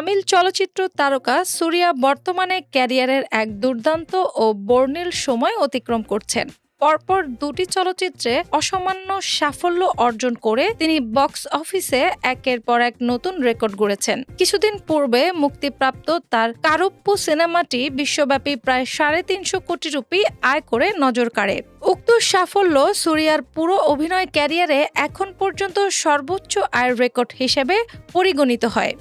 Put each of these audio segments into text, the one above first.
তামিল চলচ্চিত্র তারকা সুরিয়া বর্তমানে ক্যারিয়ারের এক দুর্দান্ত ও বর্ণিল সময় অতিক্রম করছেন। পরপর দুটি চলচ্চিত্রে অসামান্য সাফল্য অর্জন করে তিনি বক্স অফিসে একের পর এক নতুন রেকর্ড গড়েছেন। কিছুদিন পূর্বে মুক্তিপ্রাপ্ত তার কারুপ্পু সিনেমাটি বিশ্বব্যাপী প্রায় 350 কোটি রুপি আয় করে নজর কাড়ে। উক্ত সাফল্য সুরিয়ার পুরো অভিনয় ক্যারিয়ারে এখন পর্যন্ত সর্বোচ্চ আয়ের রেকর্ড হিসেবে পরিগণিত হয়।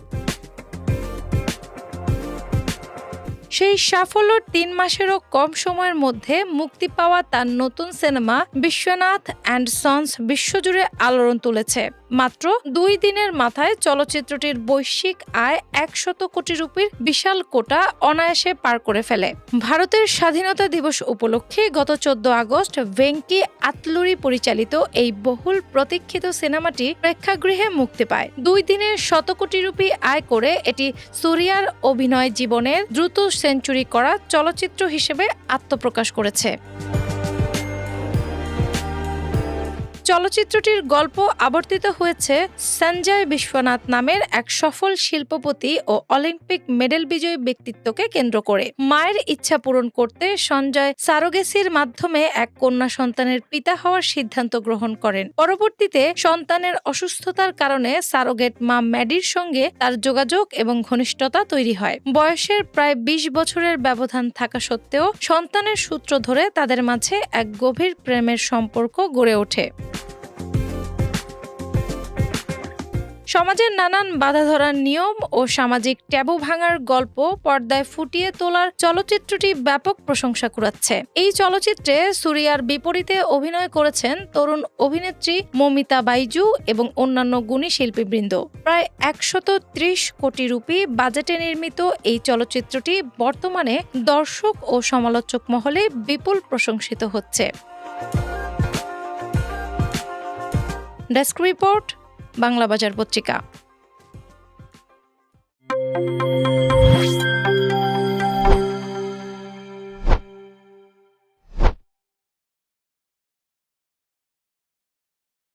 সেই সাফল্যের 3 মাসেরও কম সময়ের মধ্যে মুক্তি পাওয়া তার নতুন সিনেমা বিশ্বনাথ অ্যান্ড সন্স বিশ্বজুড়ে আলোড়ন তুলেছে। মাত্র 2 দিনের মাথায় চলচ্চিত্রটির বৈশ্বিক আয় 100 কোটি রুপির বিশাল কোটা অনায়াসে পার করে ফেলে। ভারতের স্বাধীনতা দিবস উপলক্ষে গত 14 আগস্ট ভেঙ্কি আতলুরি পরিচালিত এই বহুল প্রতীক্ষিত সিনেমাটি প্রেক্ষাগৃহে মুক্তি পায়। 2 দিনের 100 কোটি রুপি আয় করে এটি সুরিয়ার অভিনয় জীবনের দ্রুত সেঞ্চুরি করা চলচ্চিত্র হিসেবে আত্মপ্রকাশ করেছে। চলচ্চিত্রটির গল্প আবর্তিত হয়েছে সঞ্জয় বিশ্বনাথ নামের এক সফল শিল্পপতি ও অলিম্পিক মেডেল বিজয়ী ব্যক্তিত্বকে কেন্দ্র করে। মায়ের ইচ্ছা পূরণ করতে সঞ্জয় সারোগেসির মাধ্যমে এক কন্যা সন্তানের পিতা হওয়ার সিদ্ধান্ত গ্রহণ করেন। পরবর্তীতে সন্তানের অসুস্থতার কারণে সারোগেট মা ম্যাডির সঙ্গে তার যোগাযোগ এবং ঘনিষ্ঠতা তৈরি হয়। বয়সের প্রায় 20 বছরের ব্যবধান থাকা সত্ত্বেও সন্তানের সূত্র ধরে তাদের মাঝে এক গভীর প্রেমের সম্পর্ক গড়ে ওঠে। সমাজের নানান বাধা ধরার নিয়ম ও সামাজিক ট্যাবু ভাঙার গল্প পর্দায় ফুটিয়ে তোলার চলচ্চিত্রটি ব্যাপক প্রশংসা কুড়াচ্ছে। এই চলচ্চিত্রে সুরিয়ার বিপরীতে অভিনয় করেছেন তরুণ অভিনেত্রী মমিতা বাইজু এবং অন্যান্য গুণী শিল্পীবৃন্দ। প্রায় 130 কোটি রুপি বাজেটে নির্মিত এই চলচ্চিত্রটি বর্তমানে দর্শক ও সমালোচক মহলে বিপুল প্রশংসিত হচ্ছে। ডেস্ক রিপোর্ট, বাংলা বাজার পত্রিকা।